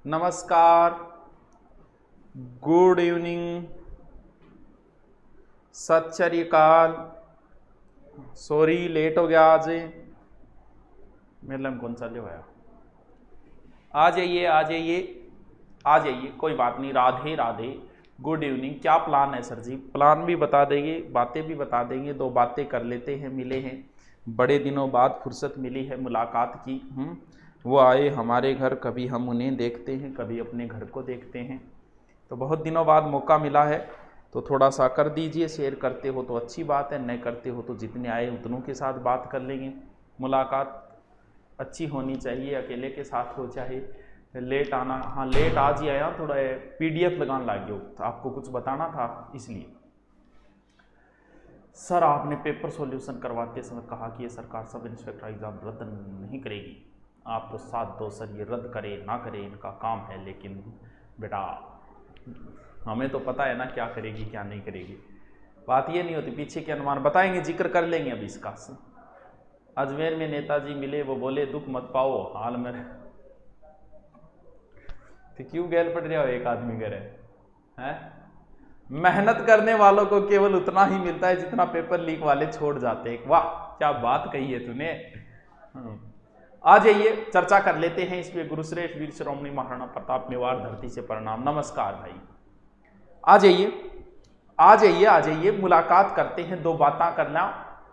नमस्कार, good evening, सत श्री अकाल। सॉरी लेट हो गया आज, मेरे लिए कौन सा लिया। आ जाइए आ जाइए आ जाइए, कोई बात नहीं। Radhe Radhe, good evening. क्या प्लान है सर जी? प्लान भी बता देंगे, बातें भी बता देंगे। दो बातें कर लेते हैं, मिले हैं, बड़े दिनों बाद फुर्सत मिली है मुलाकात की। वो आए हमारे घर, कभी हम उन्हें देखते हैं, कभी अपने घर को देखते हैं। तो बहुत दिनों बाद मौका मिला है, तो थोड़ा सा कर दीजिए। शेयर करते हो तो अच्छी बात है, नहीं करते हो तो जितने आए उतनों के साथ बात कर लेंगे। मुलाकात अच्छी होनी चाहिए, अकेले के साथ हो चाहे लेट आना। हाँ लेट आज ही आया, थोड़ा PDF लगाने लग गया, तो आपको कुछ बताना था इसलिए। सर आपने पेपर सॉल्यूशन करवाते समय कहा कि ये सरकार सब इंस्पेक्टर एग्जाम रद्द नहीं करेगी। आप तो साथ दो सर, ये रद्द करे ना करे इनका काम है, लेकिन बेटा हमें तो पता है ना क्या करेगी क्या नहीं करेगी। बात ये नहीं होती, पीछे के अनुमान बताएंगे, जिक्र कर लेंगे अभी इसका। अजमेर में नेताजी मिले, वो बोले दुख मत पाओ हाल में। तो क्यों गैल पड़ रहा हो एक आदमी करे हैं? मेहनत करने वालों को केवल उतना ही मिलता है जितना पेपर लीक वाले छोड़ जाते हैं। वाह क्या बात कही है तूने। आ जाइए चर्चा कर लेते हैं इस पे। गुरुश्रेष्ठ वीर श्रोमणी महाराणा प्रताप मेवाड़ धरती से प्रणाम। नमस्कार भाई, आ जाइए आ जाइए आ जाइए, मुलाकात करते हैं। दो बातें करना,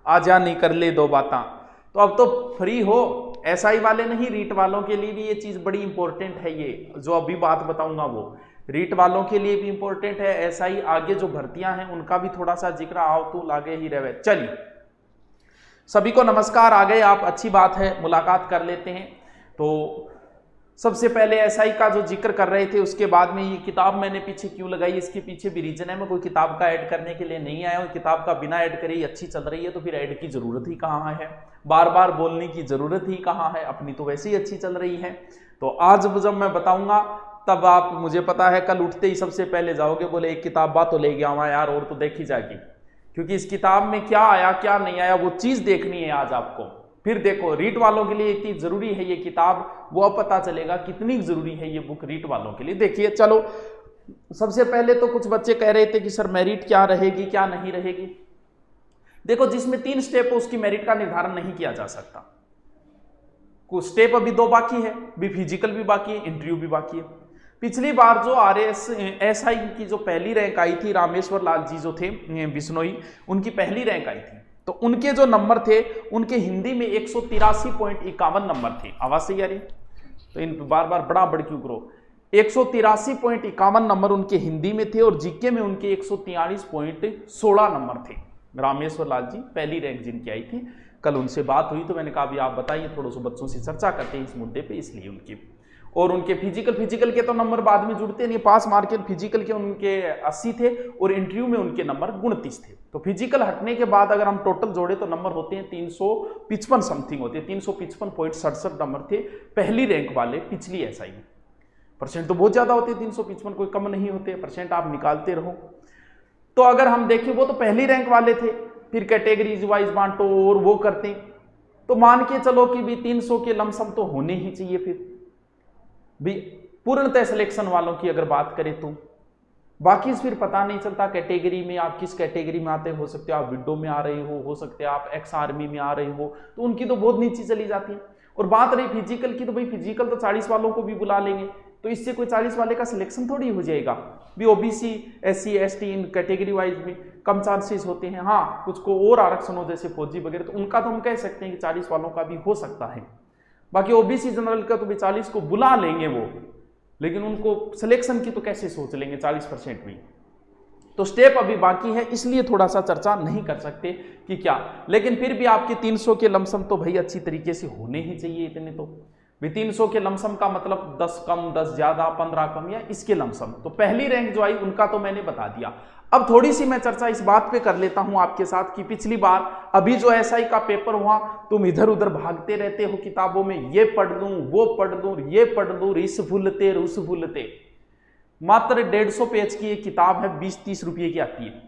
आजा नहीं कर ले दो बातें। तो अब तो फ्री हो, SI वाले नहीं, रीट वालों के लिए भी ये चीज बड़ी इंपॉर्टेंट है। ये जो अभी बात बताऊंगा वो रीट वालों के लिए भी इंपॉर्टेंट है। SI आगे जो भर्तियां हैं उनका भी थोड़ा सा जिक्र आओ तो लागे ही रहे। चलिए सभी को नमस्कार। आ गए आप, अच्छी बात है, मुलाकात कर लेते हैं। तो सबसे पहले SI का जो जिक्र कर रहे थे, उसके बाद में ये किताब मैंने पीछे क्यों लगाई, इसके पीछे भी रीजन है। मैं कोई किताब का ऐड करने के लिए नहीं आया हूँ। किताब का बिना ऐड करे ही अच्छी चल रही है, तो फिर ऐड की जरूरत ही कहाँ है, बार बार बोलने की जरूरत ही कहाँ है, अपनी तो वैसे ही अच्छी चल रही है। तो आज जब मैं बताऊंगा तब आप, मुझे पता है कल उठते ही सबसे पहले जाओगे, बोले एक किताब बात तो ले गया हूँ यार, और तो देखी जाएगी। क्योंकि इस किताब में क्या आया क्या नहीं आया वो चीज देखनी है आज आपको। फिर देखो रीट वालों के लिए इतनी जरूरी है ये किताब, वो अब पता चलेगा कितनी जरूरी है ये बुक रीट वालों के लिए। देखिए चलो, सबसे पहले तो कुछ बच्चे कह रहे थे कि सर मेरिट क्या रहेगी क्या नहीं रहेगी। देखो जिसमें 3 स्टेप हो उसकी मेरिट का निर्धारण नहीं किया जा सकता। कुछ स्टेप अभी 2 बाकी है, भी फिजिकल भी बाकी है, इंटरव्यू भी बाकी है। पिछली बार जो RSI की जो पहली रैंक आई थी, रामेश्वर लाल जी जो थे बिश्नोई, उनकी पहली रैंक आई थी। तो उनके जो नंबर थे, उनके हिंदी में 183.51 नंबर थे। आवाज सही आ रही? तो इन बार बार बड़ा बड़ क्यों करो। 183.51 नंबर उनके हिंदी में थे, और जीके में उनके 143.16 नंबर थे। रामेश्वर लाल जी पहली रैंक जिनकी आई थी, कल उनसे बात हुई तो मैंने कहा भी आप बताइए, थोड़ा सा बच्चों से चर्चा करते हैं इस मुद्दे पे, इसलिए उनकी। और उनके फिजिकल के तो नंबर बाद में जुड़ते नहीं, पास मार्क के फिजिकल के उनके 80 थे, और इंटरव्यू में उनके नंबर 29 थे। तो फिजिकल हटने के बाद अगर हम टोटल जोड़े तो नंबर होते हैं 355 समथिंग होते हैं, 355.67 नंबर थे पहली रैंक वाले पिछली SI में। परसेंट तो बहुत ज्यादा होते हैं, 355 कोई कम नहीं होते, परसेंट आप निकालते रहो। तो अगर हम देखें वो तो पहली रैंक वाले थे, फिर कैटेगरीज वाइज बांटो और वो करते, तो मान के चलो कि भी 300 के लमसम तो होने ही चाहिए। फिर भी पूर्णतः सिलेक्शन वालों की अगर बात करें तो बाकी फिर पता नहीं चलता कैटेगरी में आप किस कैटेगरी में आते हो सकते हो आप विडो में आ रहे हो सकते हो आप एक्स आर्मी में आ रहे हो, तो उनकी तो बहुत नीचे चली जाती है। और बात रही फिजिकल की, तो भाई फिजिकल तो 40 वालों को भी बुला लेंगे, तो इससे कोई 40 वाले का सिलेक्शन थोड़ी हो जाएगा। भी OBC SC ST इन कैटेगरी वाइज में कम चांसेस होते हैं। हाँ कुछ को और आरक्षण हो जैसे फौजी वगैरह, तो उनका तो हम कह सकते हैं कि 40 वालों का भी हो सकता है। बाकी OBC जनरल का तो भी 40 को बुला लेंगे वो, लेकिन उनको सिलेक्शन की तो कैसे सोच लेंगे 40% भी। तो स्टेप अभी बाकी है, इसलिए थोड़ा सा चर्चा नहीं कर सकते कि क्या, लेकिन फिर भी आपके 300 के लमसम तो भाई अच्छी तरीके से होने ही चाहिए। इतने तो भी 300 के लमसम का मतलब 10 कम 10 ज्यादा 15 कम या इसके लमसम। तो पहली रैंक जो आई उनका तो मैंने बता दिया। अब थोड़ी सी मैं चर्चा इस बात पे कर लेता हूं आपके साथ कि पिछली बार अभी जो SI का पेपर हुआ, तुम इधर उधर भागते रहते हो किताबों में, ये पढ़ लूं वो पढ़ लूं ये पढ़ लूं, रिस भूलते रुस भूलते। मात्र 150 पेज की एक किताब है, 20-30 रुपये की आती है,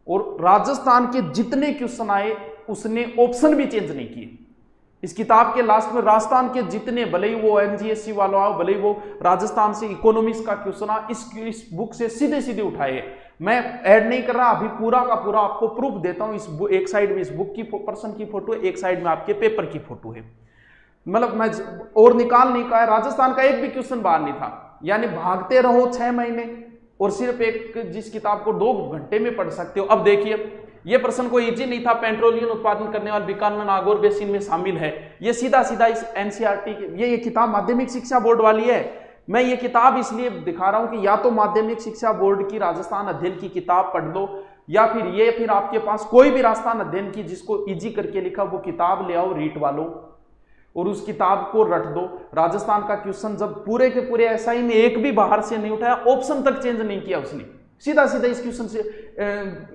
और राजस्थान के जितने क्वेश्चन आए उसने ऑप्शन भी चेंज नहीं किए। इस किताब के लास्ट में राजस्थान के जितने, भले ही वो एमजीएससी वालों आओ, भले ही वो राजस्थान से इकोनॉमिक्स का क्वेश्चन आ, इस बुक से सीधे सीधे उठाए। मैं ऐड नहीं कर रहा, अभी पूरा का पूरा आपको प्रूफ देता हूं। इस एक साइड में इस बुक की पर्सन की फोटो है, एक साइड में आपके पेपर की फोटो है। मतलब मैं और निकाल नहीं कहा है, राजस्थान का एक भी क्वेश्चन बाहर नहीं था। यानी भागते रहो 6 महीने और सिर्फ एक जिस किताब को 2 घंटे में पढ़ सकते हो। अब देखिए, ये प्रश्न कोई इजी नहीं था। पेट्रोलियम उत्पादन करने वाले बीकानेर नागौर बेसिन में शामिल है। ये सीधा सीधा इस एनसीईआरटी के, ये किताब माध्यमिक शिक्षा बोर्ड वाली है। मैं ये किताब इसलिए दिखा रहा हूं कि या तो माध्यमिक शिक्षा बोर्ड की राजस्थान अध्ययन की किताब पढ़ लो, या फिर आपके पास कोई भी राजस्थान अध्ययन की जिसको इजी करके लिखा वो किताब ले आओ, रीट वालों, और उस किताब को रट दो। राजस्थान का क्वेश्चन जब पूरे के पूरे एसआई में एक भी बाहर से नहीं उठाया, ऑप्शन तक चेंज नहीं किया उसने, सीधा सीधा इस क्वेश्चन से,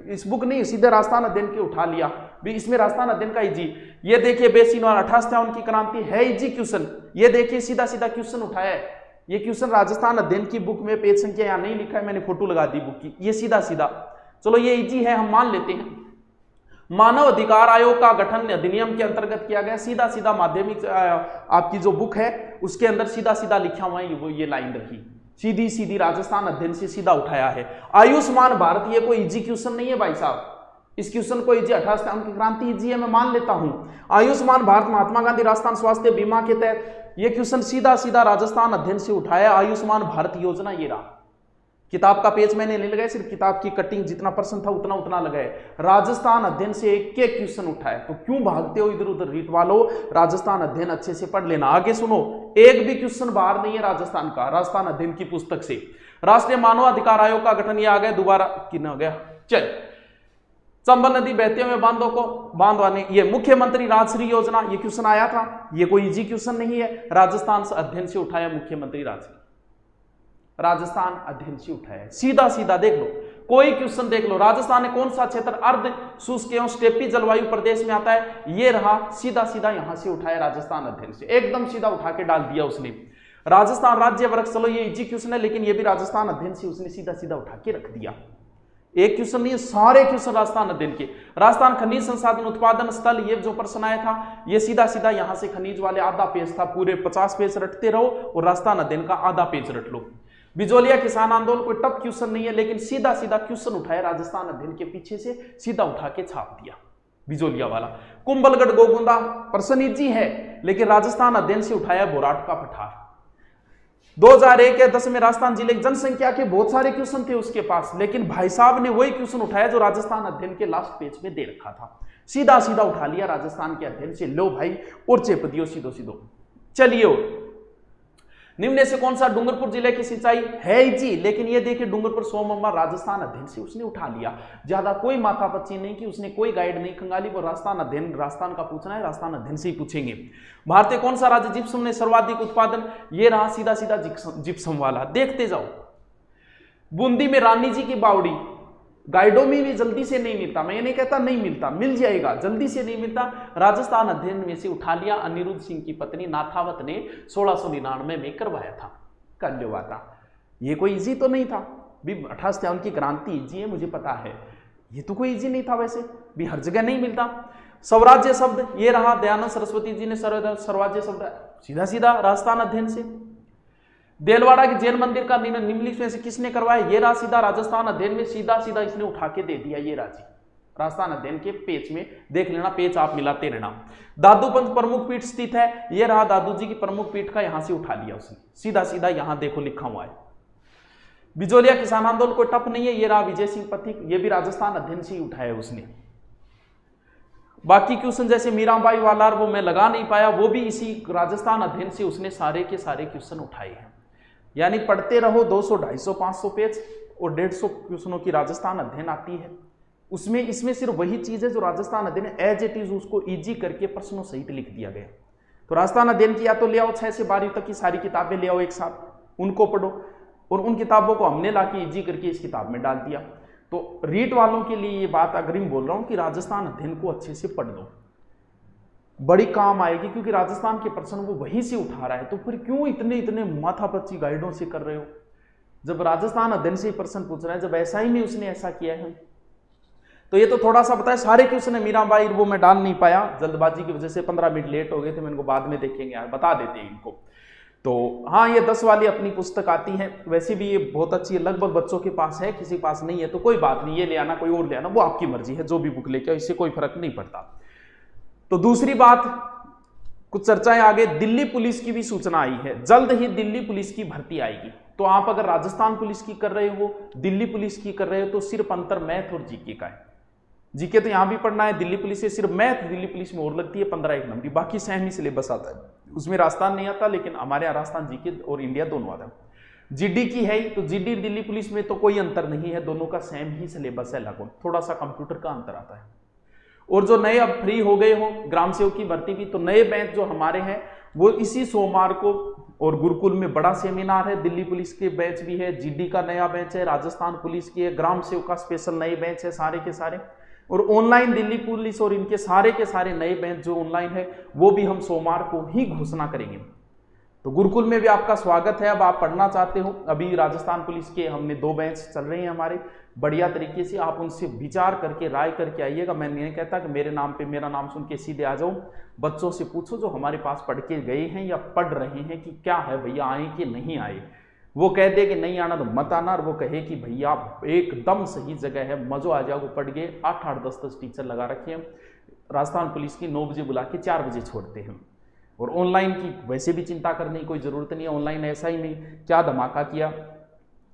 इस बुक नहीं, सीधे राजस्थान अध्ययन के उठा लिया भी। इसमें राजस्थान अध्ययन का इजी, ये देखिए बेसिन और 58 की क्रांति है इजी क्वेश्चन। ये देखिए सीधा सीधा क्वेश्चन उठाया है। ये क्वेश्चन राजस्थान अध्ययन की बुक में पेज संख्या यहां नहीं लिखा है, मैंने फोटो लगा दी बुक की। ये सीधा सीधा, चलो ये इजी है, हम मान लेते हैं। मानव अधिकार आयोग का गठन अधिनियम के अंतर्गत किया गया। सीधा सीधा माध्यमिक आपकी जो बुक है उसके अंदर सीधा सीधा लिखा हुआ है, वो ये लाइन रखी, सीधी सीधी राजस्थान अध्ययन से सीधा उठाया है। आयुष्मान भारत, ये कोई इजी क्वेश्चन नहीं है भाई साहब। इस क्वेश्चन को इजी, 58 की क्रांति इजी है, मैं मान लेता हूं। आयुष्मान भारत महात्मा गांधी राजस्थान स्वास्थ्य बीमा के तहत, ये क्वेश्चन सीधा सीधा राजस्थान अध्ययन से उठाया। आयुष्मान भारत योजना, ये रहा। किताब का पेज मैंने नहीं लगाया, सिर्फ किताब की कटिंग जितना पर्सन था उतना लगाए। राजस्थान अध्ययन से एक के क्वेश्चन उठाए, तो क्यों भागते हो इधर उधर रीट वालों? राजस्थान अध्ययन अच्छे से पढ़ लेना। आगे सुनो, एक भी क्वेश्चन बाहर नहीं है राजस्थान का, राजस्थान अध्ययन की पुस्तक से। राष्ट्रीय मानव अधिकार आयोग का गठन, ये आ गया दोबारा, कितना हो गया, चल। चंबल नदी बहती हुए बांधों को बांधवाने, ये मुख्यमंत्री राजश्री योजना, ये क्वेश्चन आया था। ये कोई इजी क्वेश्चन नहीं है, राजस्थान अध्ययन से उठाया मुख्यमंत्री राजश्री, राजस्थान अध्ययन से उठाया। सीधा सीधा देख लो, कोई क्वेश्चन देख लो। राजस्थान में कौन सा क्षेत्र अर्ध शुष्क एवं स्टेपी जलवायु प्रदेश में आता है? ये रहा, सीधा सीधा यहां से उठाया राजस्थान अध्ययन से, एकदम सीधा उठा के डाल दिया उसने। राजस्थान राज्य वृक्ष, चलो ये इजी क्वेश्चन है, लेकिन ये भी राजस्थान अध्ययन से उसने सीधा सीधा उठा के रख दिया। एक क्वेश्चन नहीं, सारे क्वेश्चन राजस्थान अध्ययन के। राजस्थान खनिज संसाधन उत्पादन स्थल, ये जो प्रश्न आया था, ये सीधा सीधा यहां से खनिज वाले आधा पेज था, पूरे 50 पेज रटते रहो और राजस्थान अध्ययन का आधा पेज रट लो। बिजोलिया किसान आंदोलन, कोई टफ क्वेश्चन नहीं है, लेकिन सीधा सीधा क्वेश्चन उठाया राजस्थान अध्ययन के पीछे से, सीधा उठा के छाप दिया बिजोलिया वाला। कुंभलगढ़ गोगुंदा, प्रश्न इजी है, लेकिन राजस्थान अध्ययन से उठाया बोराट का पठार। 2001 या 10 में राजस्थान जिले की जनसंख्या के बहुत सारे क्वेश्चन थे उसके पास, लेकिन भाई साहब ने वही क्वेश्चन उठाया जो राजस्थान अध्ययन के लास्ट पेज में दे रखा था। सीधा सीधा उठा लिया राजस्थान के अध्ययन से, लो भाई और चेप दियो सीधो सीधो। चलिए, और निम्न से कौन सा डूंगरपुर जिले की सिंचाई है इजी, लेकिन ये देखिए डूंगरपुर सोमम्मा राजस्थान अध्ययन से उसने उठा लिया। ज्यादा कोई माथापच्ची नहीं कि उसने कोई गाइड नहीं खंगाली, वो राजस्थान अध्ययन, राजस्थान का पूछना है, राजस्थान अध्ययन से ही पूछेंगे। भारतीय कौन सा राज्य जिप्सम ने सर्वाधिक उत्पादन, ये रहा सीधा सीधा जिप्सम वाला, देखते जाओ। बूंदी में रानी जी की बावड़ी, गाइडों में भी जल्दी से नहीं मिलता, मैं ये नहीं कहता नहीं मिलता, मिल जाएगा, जल्दी से नहीं मिलता। राजस्थान अध्ययन में से उठा लिया। अनिरुद्ध सिंह की पत्नी नाथावत ने 1699 में करवाया था, कर लिया था। ये कोई इजी तो नहीं था भी, 58 की क्रांति इजी है मुझे पता है, ये तो कोई इजी नहीं था वैसे भी, हर जगह नहीं मिलता। स्वराज्य शब्द, ये रहा, दयानंद सरस्वती जी ने स्वराज्य शब्द सीधा सीधा राजस्थान अध्ययन से। देलवाड़ा के जैन मंदिर का निर्माण निम्नलिखित में से किसने करवाया? ये रहा, सीधा राजस्थान अध्ययन में सीधा सीधा इसने उठा के दे दिया। ये राजी राजस्थान अध्ययन के पेज में देख लेना, पेज आप मिलाते रहना। दादूपंथ प्रमुख पीठ स्थित है, ये रहा दादू जी की प्रमुख पीठ का, यहां से उठा लिया उसने, सीधा सीधा यहां देखो लिखा हुआ है। बिजोलिया किसान आंदोलन कोई टफ नहीं है, ये रहा विजय सिंह पथिक, ये भी राजस्थान अध्ययन से ही उठाया उसने। बाकी क्वेश्चन जैसे मीराबाई वालार, वो मैं लगा नहीं पाया, वो भी इसी राजस्थान अध्ययन से उसने सारे के सारे क्वेश्चन उठाए हैं। यानी पढ़ते रहो 200, 250, 500 पेज और 150 क्वेश्चनों की राजस्थान अध्ययन आती है। उसमें इसमें सिर्फ वही चीज है जो राजस्थान अध्ययन एज इट इज उसको इजी करके प्रश्नों सहित लिख दिया गया। तो राजस्थान अध्ययन की या तो ले आओ 6 से 12 तक की सारी किताबें ले आओ एक साथ, उनको पढ़ो, और उन किताबों को हमने लाके इजी करके इस किताब में डाल दिया। तो रीट वालों के लिए ये बात अग्रिम बोल रहा हूं कि राजस्थान अध्ययन को अच्छे से पढ़ लो, बड़ी काम आएगी, क्योंकि राजस्थान के प्रश्न वो वहीं से उठा रहा है। तो फिर क्यों इतने माथापच्ची गाइडों से कर रहे हो, जब राजस्थान अध्ययन से प्रश्न पूछ रहा है, जब ऐसा ही नहीं उसने ऐसा किया है। तो ये तो थोड़ा सा बताया, सारे क्वेश्चन है मीराबाई वो मैं डाल नहीं पाया, जल्दबाजी की वजह से 15 मिनट लेट हो गए थे, मैं इनको बाद में देखेंगे यार, बता देते हैं इनको। तो हाँ, ये 10 वाली अपनी पुस्तक आती है, वैसे भी ये बहुत अच्छी है, लगभग बच्चों के पास है, किसी के पास नहीं है तो कोई बात नहीं, ये ले आना, कोई और ले आना, वो आपकी मर्जी है, जो भी बुक लेके आओ, इससे कोई फर्क नहीं पड़ता। तो दूसरी बात, कुछ चर्चाएं आगे, दिल्ली पुलिस की भी सूचना आई है, जल्द ही दिल्ली पुलिस की भर्ती आएगी। तो आप अगर राजस्थान पुलिस की कर रहे हो, दिल्ली पुलिस की कर रहे हो, तो सिर्फ अंतर मैथ और जीके का है। जीके तो यहां भी पढ़ना है, दिल्ली पुलिस से सिर्फ मैथ दिल्ली पुलिस में और लगती है 15 एक नंबर, बाकी सेम ही सिलेबस आता है, उसमें राजस्थान नहीं आता, लेकिन हमारे यहाँ राजस्थान जीके और इंडिया दोनों आता है। जीडी की है तो जीडी दिल्ली पुलिस में तो कोई अंतर नहीं है, दोनों का सेम ही सिलेबस है, लगभग थोड़ा सा कंप्यूटर का अंतर आता है। और जो नए अब फ्री हो गए हो ग्राम सेवक की भर्ती भी, तो नए बैच जो हमारे हैं वो इसी सोमवार को, और गुरुकुल में बड़ा सेमिनार है, दिल्ली पुलिस के बैच भी है, जीडी का नया बैच है, राजस्थान पुलिस की है, ग्राम सेवक का स्पेशल नए बैच है, सारे के सारे, और ऑनलाइन दिल्ली पुलिस और इनके सारे के सारे नए बैच जो ऑनलाइन है वो भी हम सोमवार को ही घोषणा करेंगे। तो गुरुकुल में भी आपका स्वागत है। अब आप पढ़ना चाहते हो, अभी राजस्थान पुलिस के हमने 2 बैच चल रहे हैं हमारे, बढ़िया तरीके से आप उनसे विचार करके राय करके आइएगा। मैं नहीं कहता कि मेरे नाम पे मेरा नाम सुन के सीधे आ जाओ, बच्चों से पूछो जो हमारे पास पढ़ के गए हैं या पढ़ रहे हैं कि क्या है भैया, आए कि नहीं आए। वो कह दे कि नहीं आना तो मत आना, और वो कहे कि भैया एकदम सही जगह है, मजो आ जाओ, पढ़ गए। 8-8 10-10 टीचर लगा रखे हैं राजस्थान पुलिस की, 9 बजे बुला के 4 बजे छोड़ते हैं। और ऑनलाइन की वैसे भी चिंता करने की कोई ज़रूरत नहीं है, ऑनलाइन एसआई में क्या धमाका किया,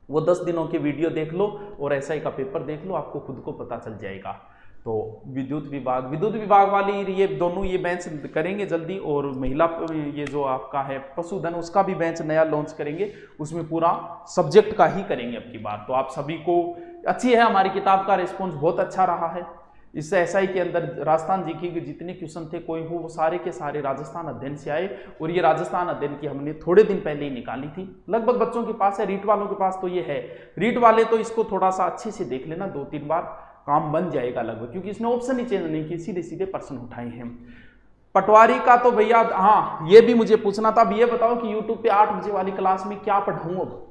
वो 10 दिनों के वीडियो देख लो और एसआई का पेपर देख लो, आपको खुद को पता चल जाएगा। तो विद्युत विभाग वाली ये दोनों ये बेंच करेंगे जल्दी, और महिला ये जो आपका है पशुधन, उसका भी बेंच नया लॉन्च करेंगे, उसमें पूरा सब्जेक्ट का ही करेंगे अब की बार। तो आप सभी को अच्छी है, हमारी किताब का रिस्पॉन्स बहुत अच्छा रहा है। इससे एसआई के अंदर राजस्थान जीके के जितने क्वेश्चन थे कोई हो, वो सारे के सारे राजस्थान अध्ययन से आए, और ये राजस्थान अध्ययन की हमने थोड़े दिन पहले ही निकाली थी। लगभग बच्चों के पास है, रीट वालों के पास तो ये है, रीट वाले तो इसको थोड़ा सा अच्छे से देख लेना, 2-3 बार काम बन जाएगा लगभग, क्योंकि इसने ऑप्शन ही चेंज नहीं किए, सीधे सीधे प्रश्न उठाए हैं। पटवारी का तो भैया हाँ, ये भी मुझे पूछना था। अब ये बताओ कि यूट्यूब पे 8 बजे वाली क्लास में क्या पढ़ाऊं। अब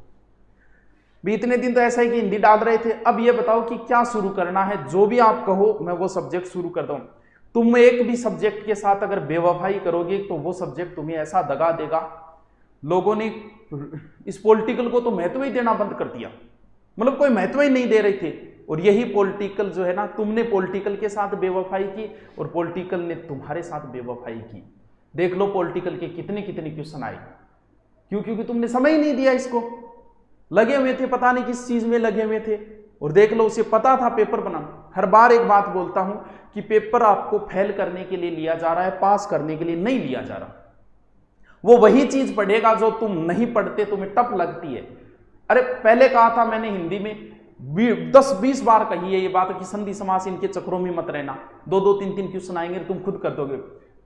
भी इतने दिन तो ऐसा ही कि हिंदी डाल रहे थे, अब ये बताओ कि क्या शुरू करना है, जो भी आप कहो मैं वो सब्जेक्ट शुरू कर दूं। तुम एक भी सब्जेक्ट के साथ अगर बेवफाई करोगे तो वो सब्जेक्ट तुम्हें ऐसा दगा देगा। लोगों ने इस पॉलिटिकल को तो महत्व ही देना बंद कर दिया, मतलब कोई महत्व ही नहीं दे रहे थे। और यही पॉलिटिकल जो है ना, तुमने पॉलिटिकल के साथ बेवफाई की और पॉलिटिकल ने तुम्हारे साथ बेवफाई की। देख लो पॉलिटिकल के कितने कितने क्वेश्चन आए, क्यों? क्योंकि तुमने समय ही नहीं दिया इसको, लगे हुए थे पता नहीं किस चीज में लगे हुए थे। और देख लो उसे पता था पेपर बनाना। हर बार एक बात बोलता हूं कि पेपर आपको फेल करने के लिए लिया जा रहा है, पास करने के लिए नहीं लिया जा रहा। वो वही चीज पढ़ेगा जो तुम नहीं पढ़ते, तुम्हें टफ लगती है। अरे पहले कहा था मैंने हिंदी में 10-20 बार कही है ये बात कि संधि समास इनके चक्रों में मत रहना, 2-2 3-3 क्वेश्चन आएंगे तुम खुद कर दोगे।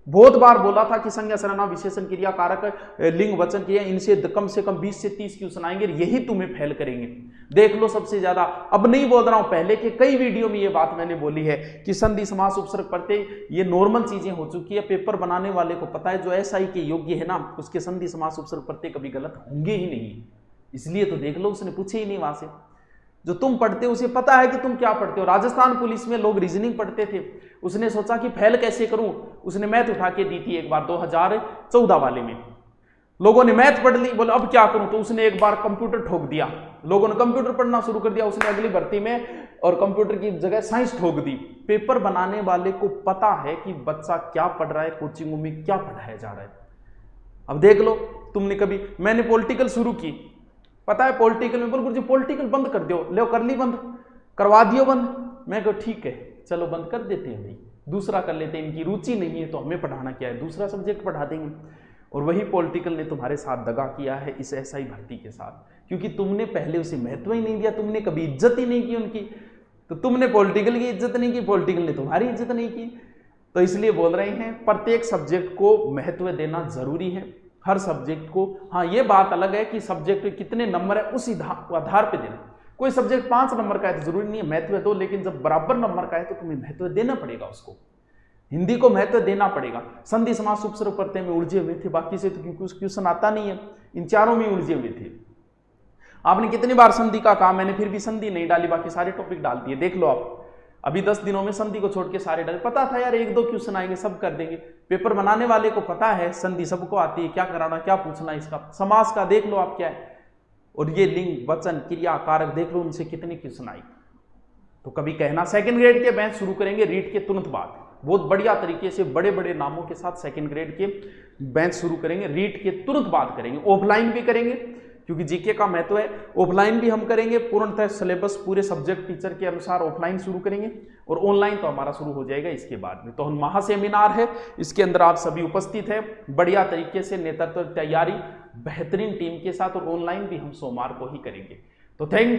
बहुत बार बोला था कि संज्ञा सर्वनाम विशेषण क्रिया कारक लिंग वचन क्रिया, इनसे कम से कम 20 से 30 क्वेश्चन आएंगे, यही तुम्हें फेल करेंगे। देख लो सबसे ज्यादा, अब नहीं बोल रहा हूं, पहले के कई वीडियो में ये बात मैंने बोली है कि संधि समास उपसर्ग प्रत्यय ये नॉर्मल चीजें हो चुकी है। पेपर बनाने वाले को पता है, जो एसआई के योग्य है ना, उसके संधि समास उपसर्ग प्रत्यय कभी गलत होंगे ही नहीं। इसलिए तो देख लो उसने पूछे ही नहीं वहां से। जो तुम पढ़ते हो उसे पता है कि तुम क्या पढ़ते हो। राजस्थान पुलिस में लोग रीजनिंग पढ़ते थे, उसने सोचा कि फेल कैसे करूं, उसने मैथ उठा के दी थी एक बार 2014 वाले में। लोगों ने मैथ पढ़ ली, बोले अब क्या करूं, तो उसने एक बार कंप्यूटर ठोक दिया। लोगों ने कंप्यूटर पढ़ना शुरू कर दिया, उसने अगली भर्ती में और कंप्यूटर की जगह साइंस ठोक दी। पेपर बनाने वाले को पता है कि बच्चा क्या पढ़ रहा है, कोचिंगों में क्या पढ़ाया जा रहा है। अब देख लो तुमने कभी, मैंने पॉलिटिकल शुरू की, पता है पॉलिटिकल में बोल गुरुजी पॉलिटिकल बंद कर दो, ले कर ली बंद, करवा दियो बंद। मैं कहा ठीक है चलो बंद कर देते हैं भाई, दूसरा कर लेते हैं, इनकी रुचि नहीं है तो हमें पढ़ाना क्या है, दूसरा सब्जेक्ट पढ़ा देंगे। और वही पॉलिटिकल ने तुम्हारे साथ दगा किया है इस एसआई भर्ती के साथ, क्योंकि तुमने पहले उसे महत्व ही नहीं दिया, तुमने कभी इज्जत ही नहीं की उनकी। तो तुमने पॉलिटिकल की इज्जत नहीं की, पॉलिटिकल ने तुम्हारी इज्जत नहीं की। तो इसलिए बोल रहे हैं प्रत्येक सब्जेक्ट को महत्व देना जरूरी है, हर सब्जेक्ट को। हाँ ये बात अलग है कि सब्जेक्ट कितने नंबर है उस आधार पे देना। कोई सब्जेक्ट 5 नंबर का है तो जरूरी नहीं है महत्व दो, लेकिन जब बराबर नंबर का है तो तुम्हें महत्व देना पड़ेगा उसको। हिंदी को महत्व देना पड़ेगा। संधि समास उपसर्ग प्रत्यय में उलझे हुए थे, बाकी से तो क्योंकि क्वेश्चन आता नहीं है, इन चारों में उलझे हुए थे। आपने कितनी बार संधि का कहा, मैंने फिर भी संधि नहीं डाली, बाकी सारे टॉपिक डाल दिए। देख लो आप, अभी 10 दिनों में संधि को छोड़ के सारे डरे, पता था यार 1-2 क्वेश्चन आएंगे सब कर देंगे। पेपर बनाने वाले को पता है संधि सबको आती है, क्या कराना क्या पूछना इसका, समास का देख लो आप क्या है, और ये लिंग वचन क्रिया कारक देख लो उनसे कितनी क्वेश्चन आई। तो कभी कहना सेकंड ग्रेड के बैच शुरू करेंगे रीट के तुरंत बाद, बहुत बढ़िया तरीके से बड़े बड़े नामों के साथ सेकंड ग्रेड के बैच शुरू करेंगे, रीट के तुरंत बाद करेंगे, ऑफलाइन भी करेंगे क्योंकि जीके का महत्व है, ऑफलाइन भी हम करेंगे, पूर्णतः सिलेबस पूरे सब्जेक्ट टीचर के अनुसार ऑफलाइन शुरू करेंगे, और ऑनलाइन तो हमारा शुरू हो जाएगा इसके बाद में। तो हम महासेमिनार है, इसके अंदर आप सभी उपस्थित हैं, बढ़िया तरीके से नेतृत्व तैयारी बेहतरीन टीम के साथ, और ऑनलाइन भी हम सोमवार को ही करेंगे। तो थैंक